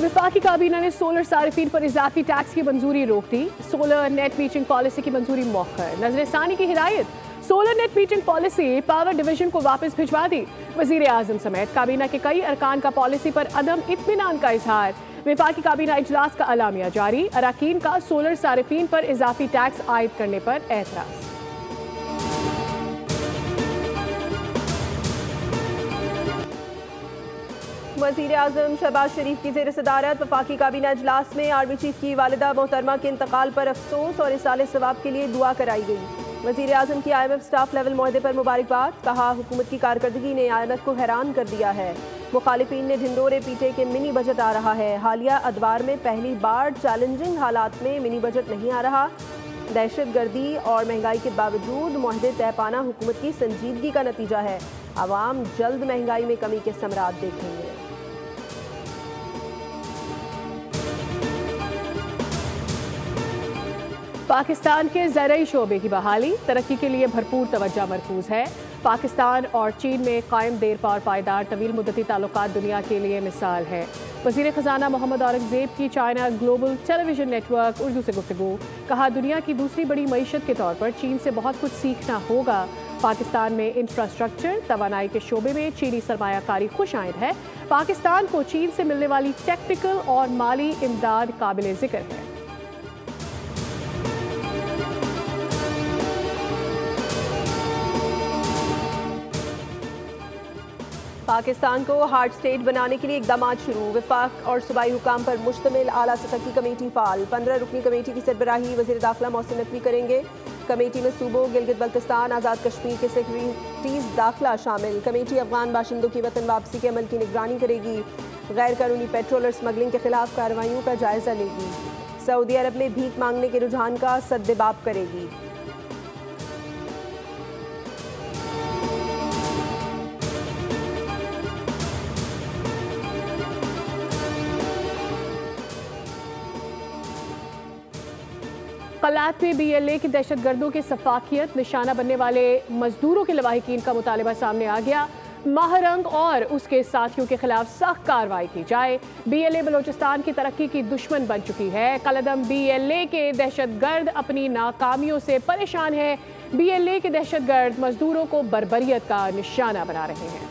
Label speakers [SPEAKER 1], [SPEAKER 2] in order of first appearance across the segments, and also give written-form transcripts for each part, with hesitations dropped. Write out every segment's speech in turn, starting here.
[SPEAKER 1] वफाकी काबीना ने सोलर सारिफीन पर इजाफी टैक्स की मंजूरी रोक दी। सोलर नेट मीटरिंग पॉलिसी की मंजूरी मौखर। नजरसानी की हिदायत, solar net metering policy power division को वापस भिजवा दी। वजीर आजम समेत काबीना के कई अरकान का पॉलिसी पर अदम इत्मीनान का इजहार। वफाकी काबीना इजलास का अलामिया जारी। अरकान का सोलर सारिफीन पर इजाफी टैक्स आयद करने पर एतराज।
[SPEAKER 2] वज़ीर आज़म शहबाज शरीफ की ज़ेर सदारत वफाकी काबीना इजलास में आर्मी चीफ की वालिदा मोहतरमा के इंतकाल पर अफसोस और इसाले सवाब के लिए दुआ कराई गई। वज़ीर आज़म की IMF स्टाफ लेवल मुआहदे पर मुबारकबाद। कहा, हुकूमत की कारकर्दगी ने IMF को हैरान कर दिया है। मुखालिफिन ने ढिंडोरे पीटे के मिनी बजट आ रहा है। हालिया अदवार में पहली बार चैलेंजिंग हालात में मिनी बजट नहीं आ रहा। दहशत गर्दी और महंगाई के बावजूद मुआहदे तय पाना हुकूमत की संजीदगी का नतीजा है। आवाम जल्द महंगाई में कमी के समरात देखेंगे।
[SPEAKER 1] पाकिस्तान के ज़राई शोबे की बहाली, तरक्की के लिए भरपूर तवज्जो मरकूज है। पाकिस्तान और चीन में कायम देरपा और पायदार तवील मुद्दती ताल्लुकात दुनिया के लिए मिसाल है। वज़ीर ख़जाना मोहम्मद औरंगज़ेब की China global television network Urdu से गुफ्तगू। कहा, दुनिया की दूसरी बड़ी मईशत के तौर पर चीन से बहुत कुछ सीखना होगा। पाकिस्तान में इंफ्रास्ट्रक्चर तवानाई के शोबे में चीनी सरमायाकारी खुश आइंद है। पाकिस्तान को चीन से मिलने वाली टेक्निकल और माली इमदाद काबिल ज़िक्र है।
[SPEAKER 2] पाकिस्तान को हार्ड स्टेट बनाने के लिए इकदाम शुरू। वफाक और सूबाई हुकाम पर मुश्तमिल आला सतह की कमेटी फाल। 15 रुकनी कमेटी की सरबराही वज़ीर दाखिला मोहसिन नकवी करेंगे। कमेटी में सूबों गिलगित बल्तिस्तान आज़ाद कश्मीर के सेक्रेटरीज दाखिला शामिल। कमेटी अफगान बाशिंदों की वतन वापसी के अमल की निगरानी करेगी। गैर कानूनी पेट्रोल और स्मगलिंग के खिलाफ कार्रवाइयों का जायजा लेगी। सऊदी अरब में भीख मांगने के रुझान का सद्देबाब करेगी।
[SPEAKER 1] कलात में BLA की दहशतगर्दों के सफाकियत निशाना बनने वाले मजदूरों के लवाहिकीन का मुतालबा सामने आ गया। माहरंग और उसके साथियों के खिलाफ सख्त कार्रवाई की जाए। BLA बलोचिस्तान की तरक्की की दुश्मन बन चुकी है। कलदम BLA के दहशतगर्द अपनी नाकामियों से परेशान है। BLA के दहशतगर्द मजदूरों को बर्बरियत का निशाना बना रहे हैं।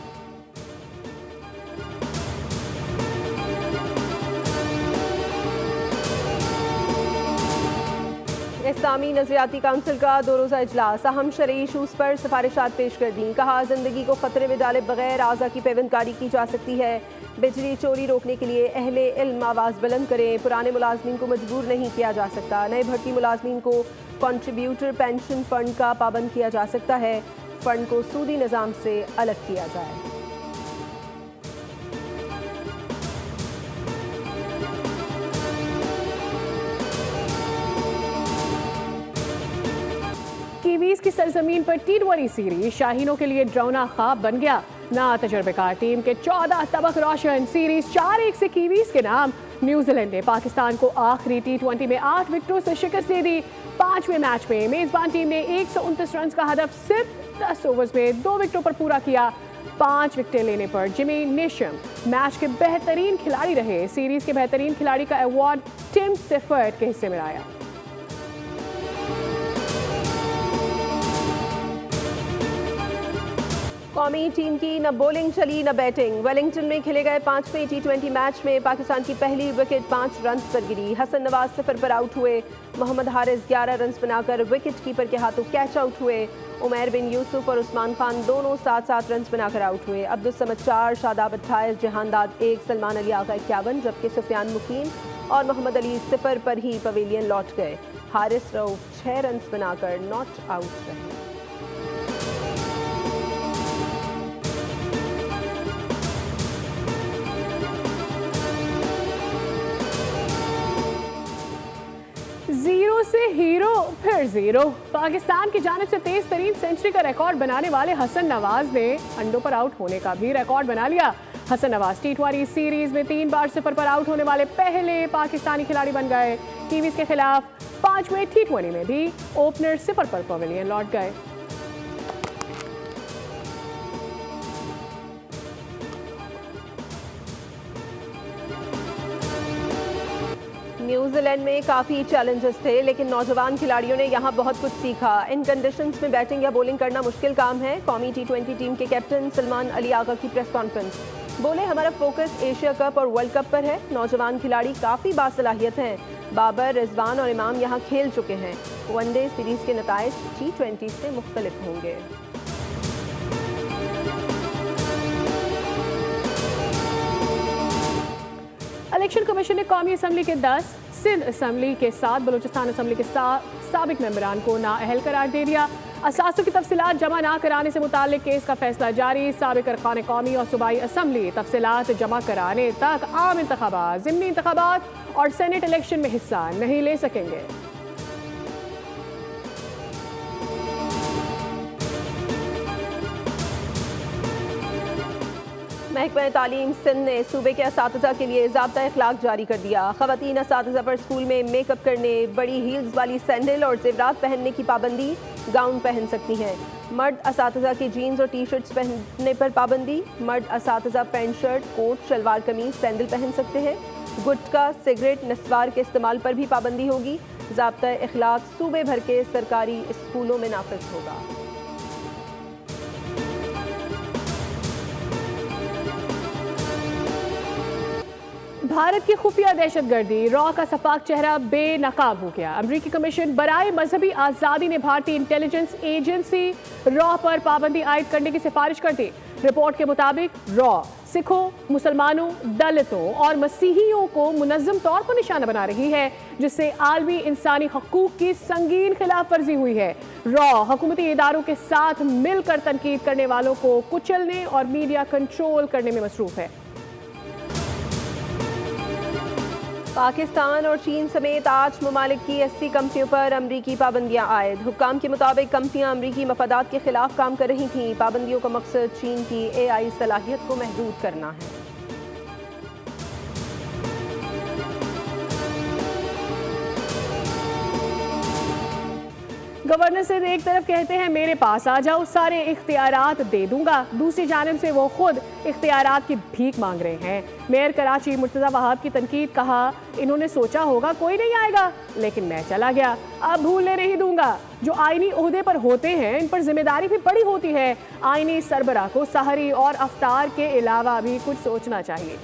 [SPEAKER 2] इस्लामी नजरियाती काउंसिल का 2 रोज़ा इजलास। अहम शरई इशूज़ पर सिफारिशात पेश कर दी। कहा, जिंदगी को खतरे में डाले बगैर आज़ा की पेवंदकारी की जा सकती है। बिजली चोरी रोकने के लिए अहले इल्म आवाज़ बुलंद करें। पुराने मुलाजमीन को मजबूर नहीं किया जा सकता। नए भर्ती मुलाजमीन को कंट्रीब्यूटर पेंशन फंड का पाबंद किया जा सकता है। फंड को सूदी निज़ाम से अलग किया जाए।
[SPEAKER 1] कीवीज की सरजमीन पर T20 सीरीज शाहीनों के लिए ड्राउना ख्वाब बन गया। ना तजर्बेकार टीम के 14 तबक रोशन। सीरीज 4-1 से कीवीज के नाम। न्यूजीलैंड ने पाकिस्तान को आखिरी T20 में 8 विकेटों से शिकस्त दे दी। 5वें मैच में मेजबान टीम ने 129 रन का हदफ सिर्फ 10 ओवर्स में 2 विकेटों पर पूरा किया। 5 विकेटें लेने पर जिमी नेशम मैच के बेहतरीन खिलाड़ी रहे। सीरीज के बेहतरीन खिलाड़ी का अवार्ड टिम सेफर्ट के हिस्से में आया।
[SPEAKER 2] कौमी टीम की न बॉलिंग चली न बैटिंग। वेलिंगटन में खेले गए 5वें T20 मैच में पाकिस्तान की पहली विकेट 5 रन पर गिरी। हसन नवाज 0 पर आउट हुए। मोहम्मद हारिस 11 रन बनाकर विकेट कीपर के हाथों कैच आउट हुए। उमैर बिन यूसुफ और उस्मान खान दोनों 7-7 रन बनाकर आउट हुए। अब्दुल समद 4, शादाब 28, जहानदाद 1, सलमान अली आगा 51, जबकि सुफियान मुकीम और मोहम्मद अली 0 पर ही पवेलियन लौट गए। हारिस रऊफ 6 रन बनाकर नॉट आउट रहे।
[SPEAKER 1] जीरो से हीरो फिर जीरो। पाकिस्तान की जानिब से तेज तरीन सेंचुरी का रिकॉर्ड बनाने वाले हसन नवाज ने अंडों पर आउट होने का भी रिकॉर्ड बना लिया। हसन नवाज T20 सीरीज में 3 बार 0 पर आउट होने वाले पहले पाकिस्तानी खिलाड़ी बन गए। कीवीज के खिलाफ 5वें T20 में भी ओपनर 0 पर पवेलियन लौट गए।
[SPEAKER 2] न्यूजीलैंड में काफ़ी चैलेंजेस थे, लेकिन नौजवान खिलाड़ियों ने यहाँ बहुत कुछ सीखा। इन कंडीशंस में बैटिंग या बॉलिंग करना मुश्किल काम है। कौमी T20 टीम के कैप्टन सलमान अली आगा की प्रेस कॉन्फ्रेंस। बोले, हमारा फोकस एशिया कप और वर्ल्ड कप पर है। नौजवान खिलाड़ी काफ़ी बासलाहियत हैं। बाबर, रिजवान और इमाम यहाँ खेल चुके हैं। वनडे सीरीज़ के नताइज T20 से मुख्तलिफ होंगे।
[SPEAKER 1] इलेक्शन कमीशन ने कौमी असम्बली के 10, सिंध असम्बली के 7, बलूचिस्तान असम्बली के साबिक मेंबरान को नाअहल करार दे दिया। असासों की तफसीलात जमा ना कराने से मुताल्लिक केस का फैसला जारी। साबिक अरकान कौमी और सूबाई असम्बली तफसीलात जमा कराने तक आम इंतखाबात, ज़िमनी इंतखाबात और सेनेट इलेक्शन में हिस्सा नहीं ले सकेंगे।
[SPEAKER 2] महकमा तालीम सिंध ने सूबे के असातिज़ा के लिए ज़ाब्ता इखलाक जारी कर दिया। ख़वातीन असातिज़ा पर स्कूल में मेकअप करने, बड़ी हील्स वाली सैंडल और ज़ेवरात पहनने की पाबंदी, गाउन पहन सकती हैं। मर्द असातिज़ा की जीन्स और टी शर्ट्स पहनने पर पाबंदी। मर्द असातिज़ा पैंट शर्ट, कोट, शलवार कमीज, सैंडल पहन सकते हैं। गुटखा, सिगरेट, नस्वार के इस्तेमाल पर भी पाबंदी होगी। ज़ाब्ता इखलाक सूबे भर के सरकारी स्कूलों में नाफिज होगा।
[SPEAKER 1] भारत की खुफिया दहशतगर्दी रॉ का सफाक चेहरा बेनकाब हो गया। अमरीकी कमीशन बराए मजहबी आज़ादी ने भारतीय इंटेलिजेंस एजेंसी रॉ पर पाबंदी आयद करने की सिफारिश कर दी। रिपोर्ट के मुताबिक रॉ सिखों, मुसलमानों, दलितों और मसीहियों को मुनज़्ज़म तौर पर निशाना बना रही है, जिससे आलमी इंसानी हकूक़ की संगीन खिलाफ वर्जी हुई है। रॉ हुकूमती इदारों के साथ मिलकर तनकीद करने वालों को कुचलने और मीडिया कंट्रोल करने में मसरूफ है।
[SPEAKER 2] पाकिस्तान और चीन समेत 8 ममालिक की 80 कंपनियों पर अमरीकी पाबंदियां आयद। हुक्काम के मुताबिक कंपनियां अमरीकी मफादात के खिलाफ काम कर रही थीं। पाबंदियों का मकसद चीन की AI सलाहियत को महदूद करना है।
[SPEAKER 1] गवर्नर सिंध एक तरफ कहते हैं मेरे पास आ जाओ, सारे इख्तियारात दे दूंगा, दूसरी जानिब से वो खुद इख्तियारात की भीख मांग रहे हैं। मेयर कराची मुर्तज़ा वहाब की तनकीद, कहा इन्होंने सोचा होगा कोई नहीं आएगा, लेकिन मैं चला गया, अब भूलने नहीं दूंगा। जो आईनी ओहदे पर होते हैं इन पर जिम्मेदारी भी बड़ी होती है। आईनी सरबराह को सहरी और अफ्तार के अलावा भी कुछ सोचना चाहिए।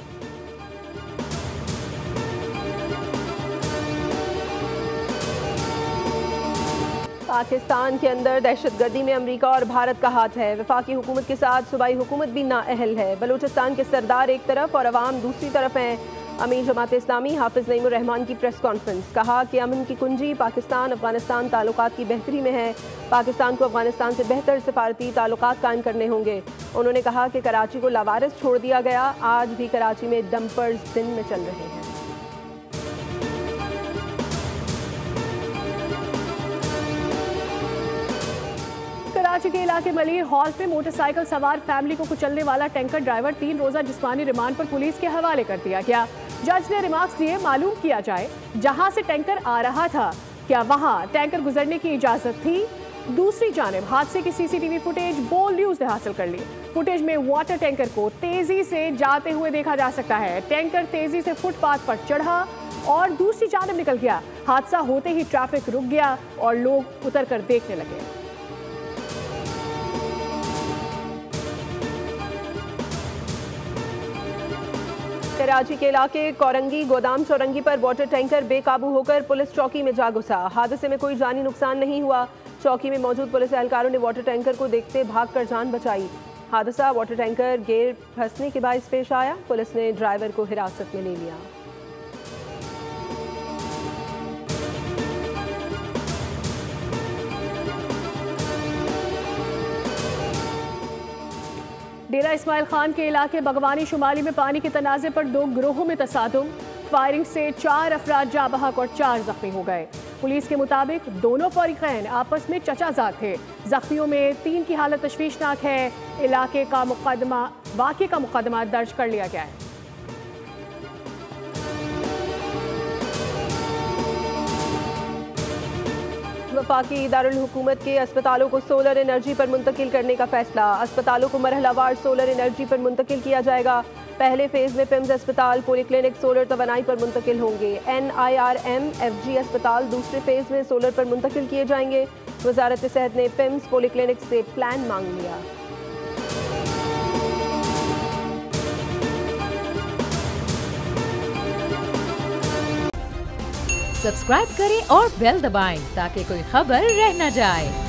[SPEAKER 2] पाकिस्तान के अंदर दहशतगर्दी में अमेरिका और भारत का हाथ है। वफाकी हुकूमत के साथ सूबाई हुकूमत भी नाअहल है। बलूचिस्तान के सरदार एक तरफ और अवाम दूसरी तरफ हैं। अमीर जमात इस्लामी हाफिज नईमुर रहमान की प्रेस कॉन्फ्रेंस, कहा कि अमन की कुंजी पाकिस्तान अफगानिस्तान ताल्लुकात की बेहतरी में है। पाकिस्तान को अफगानिस्तान से बेहतर सफारती ताल्लुकात कायम करने होंगे। उन्होंने कहा कि कराची को लावारिस छोड़ दिया गया। आज भी कराची में डंपर्स दिन में चल रहे हैं।
[SPEAKER 1] कराची के इलाके मलीर हॉल्ट में मोटरसाइकिल सवार फैमिली को कुचलने वाला टैंकर ड्राइवर 3 रोजा जिस्मानी रिमांड पर पुलिस के हवाले कर दिया गया। जज ने रिमार्क्स दिए, मालूम किया जाए जहां से टैंकर आ रहा था क्या वहां टैंकर गुजरने की इजाजत थी। दूसरी जानिब हादसे की CCTV फुटेज बोल्ड न्यूज ने हासिल कर ली। फुटेज में वाटर टैंकर को तेजी से जाते हुए देखा जा सकता है। टैंकर तेजी से फुटपाथ पर चढ़ा और दूसरी जानिब निकल गया। हादसा होते ही ट्रैफिक रुक गया और लोग उतर कर देखने लगे।
[SPEAKER 2] कराची के इलाके कोरंगी गोदाम चौरंगी पर वाटर टैंकर बेकाबू होकर पुलिस चौकी में जा घुसा। हादसे में कोई जानी नुकसान नहीं हुआ। चौकी में मौजूद पुलिस एहलकारों ने वाटर टैंकर को देखते भागकर जान बचाई। हादसा वाटर टैंकर गिर फंसने के बायस पेश आया। पुलिस ने ड्राइवर को हिरासत में ले लिया।
[SPEAKER 1] डेरा इस्माइल खान के इलाके बगवानी शुमाली में पानी के तनाज़े पर 2 गिरोहों में तसादुम। फायरिंग से 4 अफराद जाँ बहक और 4 जख्मी हो गए। पुलिस के मुताबिक दोनों फरीकैन आपस में चचाजाद थे। जख्मियों में 3 की हालत तशवीशनाक है। वाक़े का मुकदमा दर्ज कर लिया गया है।
[SPEAKER 2] वफाकी दारुल हुकूमत के अस्पतालों को सोलर एनर्जी पर मुंतकिल करने का फैसला। अस्पतालों को मरहलावार सोलर एनर्जी पर मुंतकिल किया जाएगा। पहले फेज में पिम्स अस्पताल पॉलीक्लिनिक सोलर तवानाई पर मुंतकिल होंगे। NIRM FG अस्पताल दूसरे फेज में सोलर पर मुंतकिल किए जाएंगे। वजारत सेहत ने पिम्स पॉलीक्लिनिक से प्लान मांग लिया।
[SPEAKER 3] सब्सक्राइब करें और बेल दबाएं ताकि कोई खबर रह न जाए।